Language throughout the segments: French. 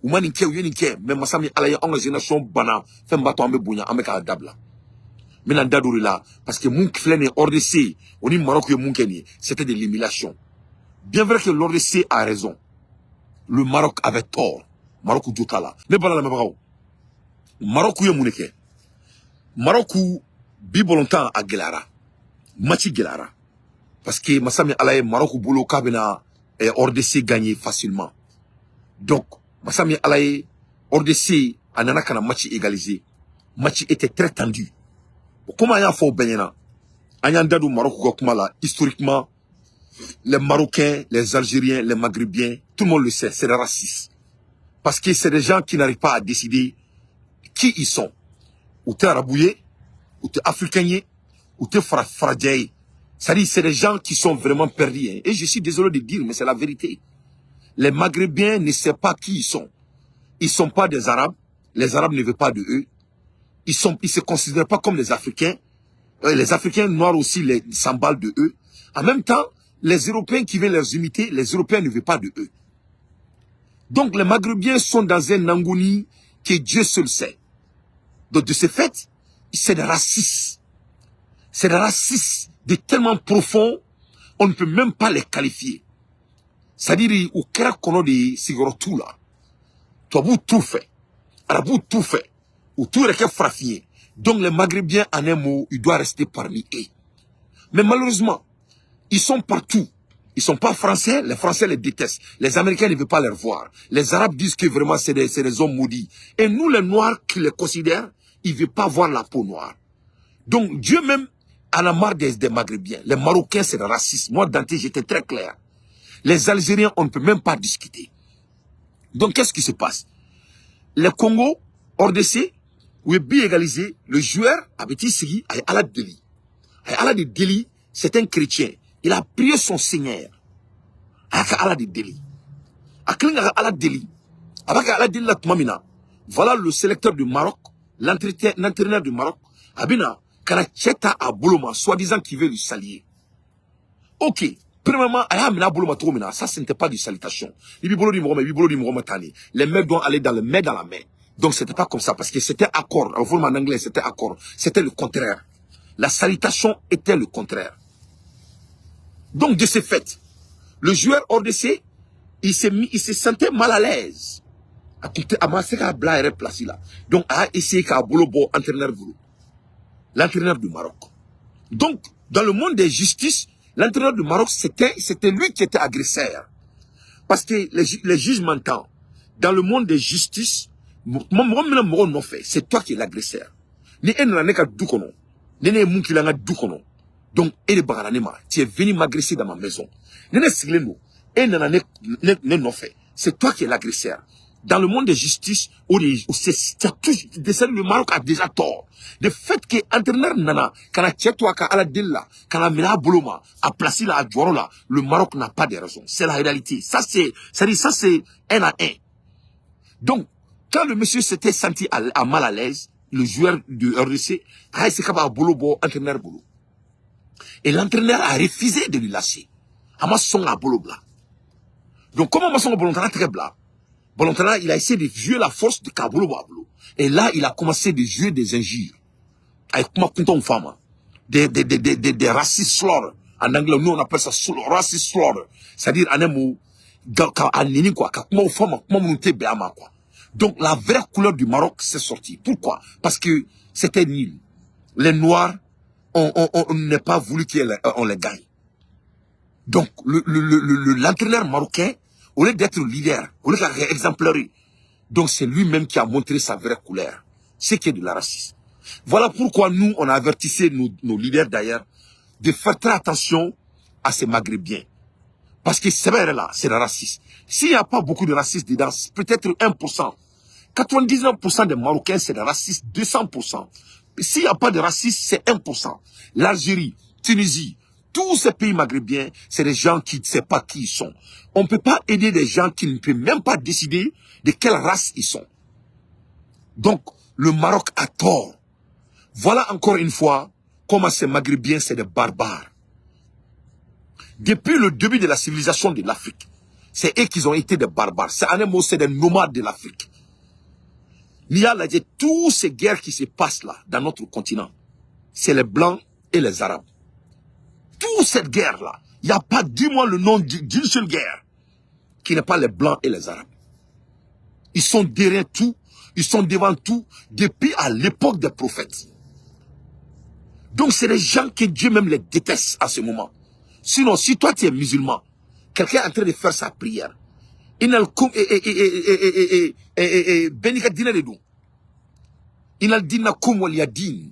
ou maninke ou yenike, mais masami alaye en génération bana, fait mbato ambe bounya, ambe ka dabla. Maintenant dadouri là, parce que moun kiflene RDC, on dit Maroc et moun keni, c'était de l'émulation. Bien vrai que l'RDC a raison. Le Maroc avait tort. Maroc ou Djokala. Mais pas la même chose. Maroc ou Yamouneke. Maroc ou Bibolontan à Gelara. Machi Gelara. Parce que Massami Alaye, Maroc ou Bolo Kabena et RDC gagné facilement. Donc, Massami Alaye, RDC, Ananakana Machi égalisé. Machi était très tendu. Comment il y a fait au Benyana? Anyandadou Maroc ou Gokumala, historiquement, les Marocains, les Algériens, les Maghrébiens, tout le monde le sait, c'est des racistes. Parce que c'est des gens qui n'arrivent pas à décider qui ils sont. Ou t'es arabouillé, ou t'es africain, ou t'es faradjaï. C'est-à-dire, c'est des gens qui sont vraiment perdus. Hein. Et je suis désolé de dire, mais c'est la vérité. Les Maghrébiens ne savent pas qui ils sont. Ils ne sont pas des Arabes. Les Arabes ne veulent pas de eux. Ils se considèrent pas comme les Africains. Les Africains noirs aussi s'emballent de eux. En même temps, les Européens qui viennent les imiter, les Européens ne veulent pas de eux. Donc les Maghrébiens sont dans un Nangouni que Dieu seul sait. Donc de ce fait, c'est des racistes. C'est des racistes de tellement profond, on ne peut même pas les qualifier. C'est-à-dire, au cœur qu'on a des cigarettes là, tu as tout fait. Arabou tout fait. Ou tout est frappé. Donc les Maghrébiens, en un mot, ils doivent rester parmi eux. Mais malheureusement, ils sont partout. Ils ne sont pas français, les Français les détestent. Les Américains ne veulent pas les voir. Les Arabes disent que vraiment c'est des hommes maudits. Et nous, les Noirs qui les considèrent, ils ne veulent pas voir la peau noire. Donc Dieu même en a marre des Maghrébiens. Les Marocains, c'est des racistes. Moi, Dante, j'étais très clair. Les Algériens, on ne peut même pas discuter. Donc qu'est-ce qui se passe? Les Congo, RDC, où est bien égalisé, le joueur avait été signé à Alad Deli. Alad Deli, c'est un chrétien. Il a prié son Seigneur. Alad Deli. Alad Deli. Alad Deli, voilà le sélecteur du Maroc, l'entraîneur du Maroc. Abina, Kana Tcheta à Boloma, soi-disant qu'il veut lui saluer. Ok. Premièrement, ça, ce n'était pas du salutation. Les mecs doivent aller dans le main dans la main. Donc, c'était pas comme ça, parce que c'était accord. En forme en anglais, c'était accord. C'était le contraire. La salutation était le contraire. Donc, de ce fait, le joueur RDC, il se sentait mal à l'aise. Donc, a essayé qu'à Bolobo, l'entraîneur du Maroc. Donc, dans le monde des justices, l'entraîneur du Maroc, c'était lui qui était agresseur. Parce que les juges m'entendent. Dans le monde des justices, c'est toi qui es l'agresseur. Donc, tu es venu m'agresser dans ma maison. C'est toi qui es l'agresseur. Dans le monde de justice, le Maroc a déjà tort. Le fait que l'entraîneur Nana, quand a placé la Djouarola, le Maroc n'a pas de raison. C'est la réalité. Ça, c'est un à un. Donc, quand le monsieur s'était senti à mal à l'aise, le joueur du RDC, entraîneur Bolo. Et l'entraîneur a refusé de lui lâcher. Donc, comment Masson Bolo très blanc? Bolontana, il a essayé de jouer la force de Kabolo Bablo. Et là, il a commencé de jouer des injures. Avec femme. Des racist slaughter. En anglais, nous, on appelle ça racist slaughter. C'est-à-dire, en un mot, donc, la vraie couleur du Maroc s'est sortie. Pourquoi? Parce que c'était nul. Les Noirs, on n'a pas voulu qu'on les gagne. Donc, l'entraîneur marocain, au lieu d'être leader, au lieu d'être exemplaire, donc c'est lui-même qui a montré sa vraie couleur. C'est qui est de la racisme. Voilà pourquoi nous, on a avertissé nos leaders d'ailleurs de faire très attention à ces Maghrébiens. Parce que c'est vrai là, c'est le racisme. S'il n'y a pas beaucoup de racistes dedans, peut-être 1%. 99% des Marocains, c'est des racistes, 200%. S'il n'y a pas de racistes, c'est 1%. L'Algérie, Tunisie, tous ces pays maghrébiens, c'est des gens qui ne savent pas qui ils sont. On ne peut pas aider des gens qui ne peuvent même pas décider de quelle race ils sont. Donc, le Maroc a tort. Voilà encore une fois comment ces Maghrébiens, c'est des barbares. Depuis le début de la civilisation de l'Afrique, C'est eux qui ont été des barbares. C'est un mot, c'est des nomades de l'Afrique. Nia l'a dit, toutes ces guerres qui se passent là, dans notre continent, c'est les Blancs et les Arabes. Toute cette guerre-là, il n'y a pas, dis-moi le nom d'une seule guerre qui n'est pas les Blancs et les Arabes. Ils sont derrière tout, ils sont devant tout, depuis à l'époque des prophètes. Donc c'est des gens que Dieu même les déteste à ce moment. Sinon, si toi tu es musulman, quelqu'un est en train de faire sa prière, il n'a benika dina de do. Il n'a dina comme waliadin.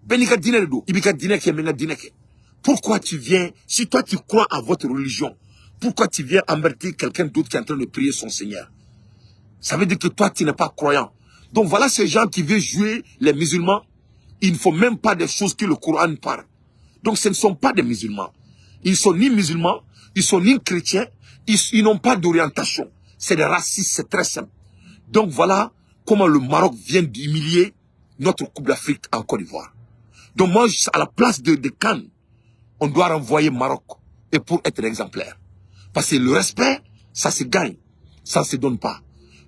Benika dina de do. Ibika dina ke menga dina ke. Pourquoi tu viens, si toi tu crois à votre religion, pourquoi tu viens emmerder quelqu'un d'autre qui est en train de prier son Seigneur? Ça veut dire que toi tu n'es pas croyant. Donc voilà ces gens qui veulent jouer les musulmans. Il ne faut même pas des choses que le Coran parle. Donc ce ne sont pas des musulmans. Ils ne sont ni musulmans, ils sont ni chrétiens, ils n'ont pas d'orientation. C'est des racistes, c'est très simple. Donc voilà comment le Maroc vient d'humilier notre Coupe d'Afrique en Côte d'Ivoire. Donc moi, à la place de Cannes, on doit renvoyer Maroc. Et pour être exemplaire. Parce que le respect, ça se gagne. Ça ne se donne pas.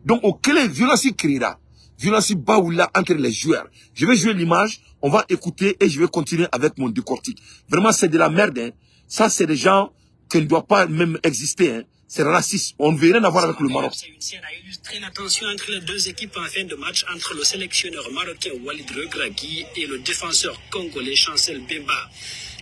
Donc auquel violence créera, violence baoula entre les joueurs. Je vais jouer l'image, on va écouter et je vais continuer avec mon décortique. Vraiment, c'est de la merde. Hein. Ça, c'est des gens qui ne doivent pas même exister. Hein. C'est raciste. On ne veut rien avoir avec le Maroc. C'est une scène à illustrer la tension entre les deux équipes en fin de match entre le sélectionneur marocain Walid Regragui et le défenseur congolais Chancel Bemba.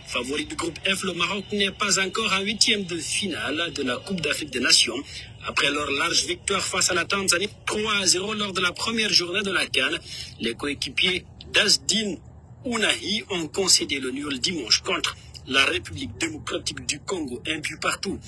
Favori du groupe F, le Maroc n'est pas encore en huitième de finale de la Coupe d'Afrique des Nations. Après leur large victoire face à la Tanzanie 3-0 lors de la première journée de la CAN, les coéquipiers d'Asdin Ounahi ont concédé le nul dimanche contre la République démocratique du Congo, un but partout.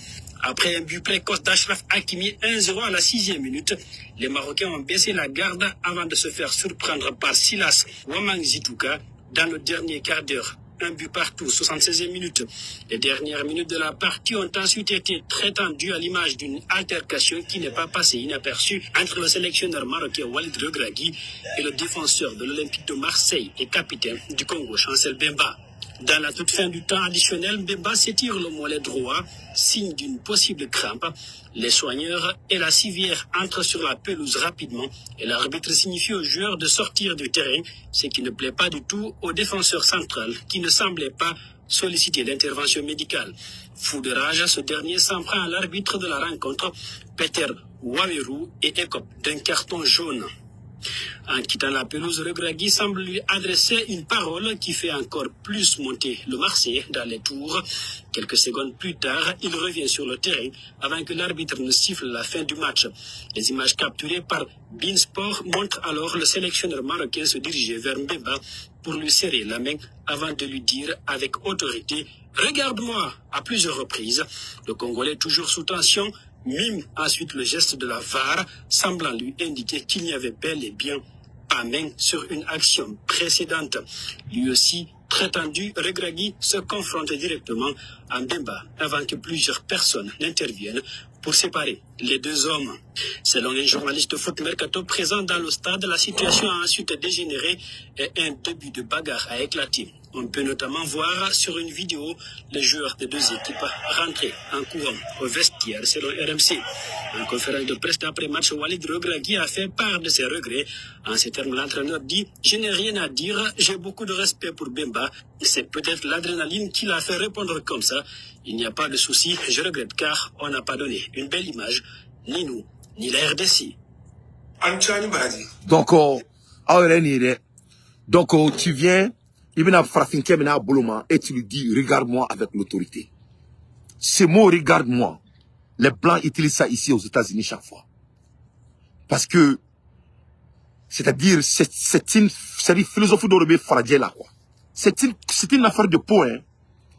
Après un but précoce d'Achraf Hakimi 1-0 à la 6e minute, les Marocains ont baissé la garde avant de se faire surprendre par Silas Wamangzituka dans le dernier quart d'heure. Un but partout, 76e minute. Les dernières minutes de la partie ont ensuite été très tendues à l'image d'une altercation qui n'est pas passée inaperçue entre le sélectionneur marocain Walid Regragui et le défenseur de l'Olympique de Marseille et capitaine du Congo, Chancel Bemba. Dans la toute fin du temps additionnel, Bemba s'étire le mollet droit, signe d'une possible crampe. Les soigneurs et la civière entrent sur la pelouse rapidement et l'arbitre signifie aux joueurs de sortir du terrain, ce qui ne plaît pas du tout au défenseur central qui ne semblait pas solliciter l'intervention médicale. Fou de rage, ce dernier s'en prend à l'arbitre de la rencontre, Peter Wameru, et écope d'un carton jaune. En quittant la pelouse, Regragui semble lui adresser une parole qui fait encore plus monter le Marseillais dans les tours. Quelques secondes plus tard, il revient sur le terrain avant que l'arbitre ne siffle la fin du match. Les images capturées par Beansport montrent alors le sélectionneur marocain se diriger vers Mbemba pour lui serrer la main avant de lui dire avec autorité « Regarde-moi » à plusieurs reprises. Le Congolais, toujours sous tension, mime ensuite le geste de la VAR, semblant lui indiquer qu'il n'y avait bel et bien pas main sur une action précédente. Lui aussi, très tendu, Regragui se confronte directement à Mbemba avant que plusieurs personnes n'interviennent pour séparer les deux hommes. Selon un journaliste de foot Mercato présent dans le stade, la situation a ensuite dégénéré et un début de bagarre a éclaté. On peut notamment voir sur une vidéo les joueurs des deux équipes rentrer en courant au vestiaire selon RMC. En conférence de presse d'après-match, Walid Regragui a fait part de ses regrets. En ces termes, l'entraîneur dit « Je n'ai rien à dire, j'ai beaucoup de respect pour Bemba. C'est peut-être l'adrénaline qui l'a fait répondre comme ça. Il n'y a pas de souci, je regrette car on n'a pas donné une belle image, ni nous, ni la RDC. » Donc, tu viens, et tu lui dis, regarde-moi avec l'autorité. Ce mot, regarde-moi, les Blancs utilisent ça ici aux États-Unis chaque fois. Parce que, c'est-à-dire, c'est une philosophie de Faradje là, quoi. C'est une affaire de peau, hein.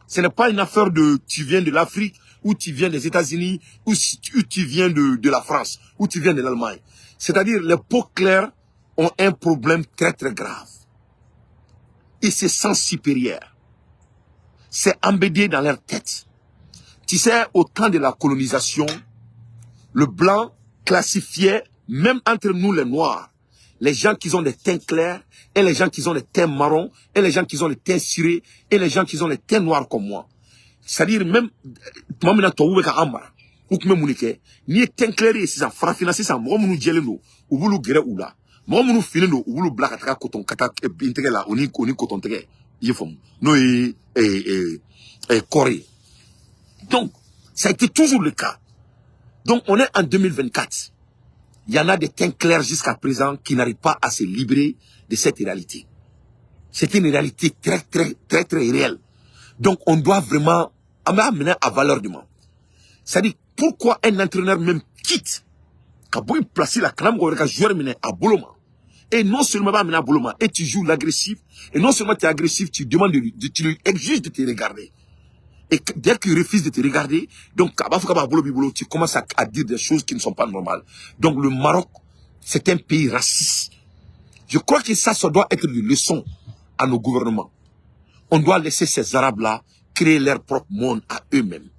Ce n'est pas une affaire de, tu viens de l'Afrique, ou tu viens des États-Unis, ou tu viens de la France, ou tu viens de l'Allemagne. C'est-à-dire, les peaux claires ont un problème très très grave. Ils se sentent supérieurs. C'est embêté dans leur tête. Tu sais, au temps de la colonisation, le blanc classifiait, même entre nous les noirs, les gens qui ont des teints clairs, et les gens qui ont des teints marrons, et les gens qui ont des teints cirés, et les gens qui ont des teints noirs comme moi. C'est-à-dire même, ou que même ni est éclairé si ça fera financer ça moi nous diele no ou bulu gere ou là moi nous fini no ou bulu black ataka coton kata intégrer là on y coton tege il faut no Corée. Donc ça a été toujours le cas. Donc on est en 2024. Il y en a des teints clairs jusqu'à présent qui n'arrivent pas à se libérer de cette réalité. C'est une réalité très réelle. Donc on doit vraiment amener à valeur du monde. C'est-à-dire, pourquoi un entraîneur même quitte quand vous placez la clame avec un joueur à Boloma et non seulement à Boloma et tu joues l'agressif et non seulement tu es agressif, tu demandes tu lui exiges de te regarder. Et dès qu'il refuse de te regarder, donc tu commences à dire des choses qui ne sont pas normales. Donc le Maroc, c'est un pays raciste. Je crois que ça doit être une leçon à nos gouvernements. On doit laisser ces Arabes-là créer leur propre monde à eux-mêmes.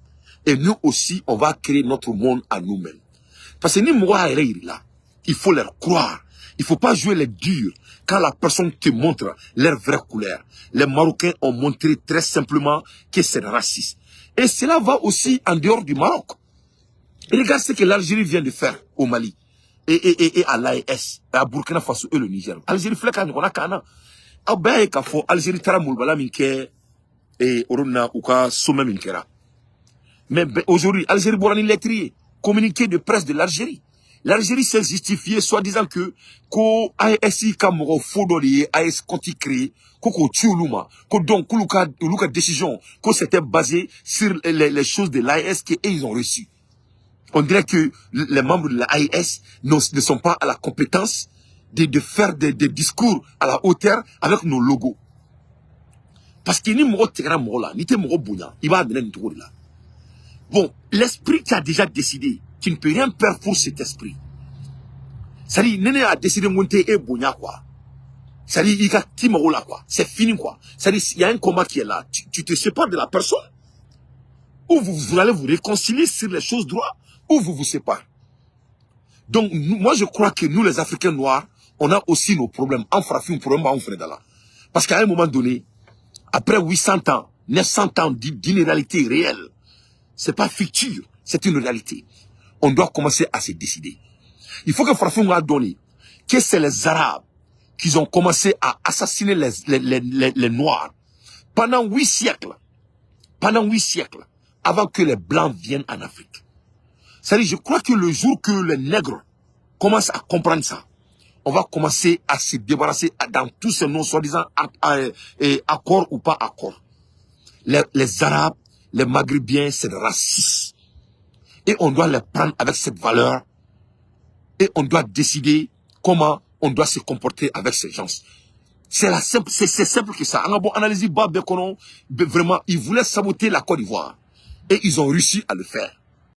Et nous aussi, on va créer notre monde à nous-mêmes. Parce que il faut leur croire. Il ne faut pas jouer les durs quand la personne te montre leur vraie couleur. Les Marocains ont montré très simplement que c'est raciste. Et cela va aussi en dehors du Maroc. Et regarde ce que l'Algérie vient de faire au Mali. Et à l'AES, à Burkina Faso et le Niger. Algérie fait qu'on a kana. Algérie tara mulbala minke et orona uka sommet minkera. Mais aujourd'hui, Algérie borani lettrier, communiqué de presse de l'Algérie. L'Algérie s'est justifiée, soi-disant que AESI kamoro fodoli AES konti créé, koko tchuluma, ko donc luka décision, que c'était basé sur les choses de l'AES qu'ils ont reçues. On dirait que les membres de l'AES ne sont pas à la compétence de faire des discours à la hauteur avec nos logos. Parce que ni moro tekra moro là, ni te moro bounya, il va amener une tour là. Bon, l'esprit qui a déjà décidé, tu ne peux rien faire pour cet esprit. C'est-à-dire, Néné a décidé de monter et bounya quoi. C'est-à-dire, il y a timoro là quoi. C'est fini quoi. C'est-à-dire, il y a un combat qui est là. Tu te sépares de la personne. Ou vous allez vous réconcilier sur les choses droites, ou vous vous séparez. Donc, moi je crois que nous les Africains noirs, on a aussi nos problèmes. En frappant un problème, on fait là. Parce qu'à un moment donné, après 800 ans, 900 ans d'une réalité réelle, c'est pas fictif, c'est une réalité. On doit commencer à se décider. Il faut que Farfoum a donné que c'est les Arabes qui ont commencé à assassiner les Noirs pendant 8 siècles. Pendant 8 siècles, avant que les Blancs viennent en Afrique. C'est-à-dire, je crois que le jour que les nègres commencent à comprendre ça, on va commencer à se débarrasser dans tous ces noms soi-disant accords ou pas accords. Les Arabes, les Maghrébiens, c'est des racistes. Et on doit les prendre avec cette valeur. Et on doit décider comment on doit se comporter avec ces gens. C'est simple que ça. On a bon analyser Vraiment, ils voulaient saboter la Côte d'Ivoire. Et ils ont réussi à le faire.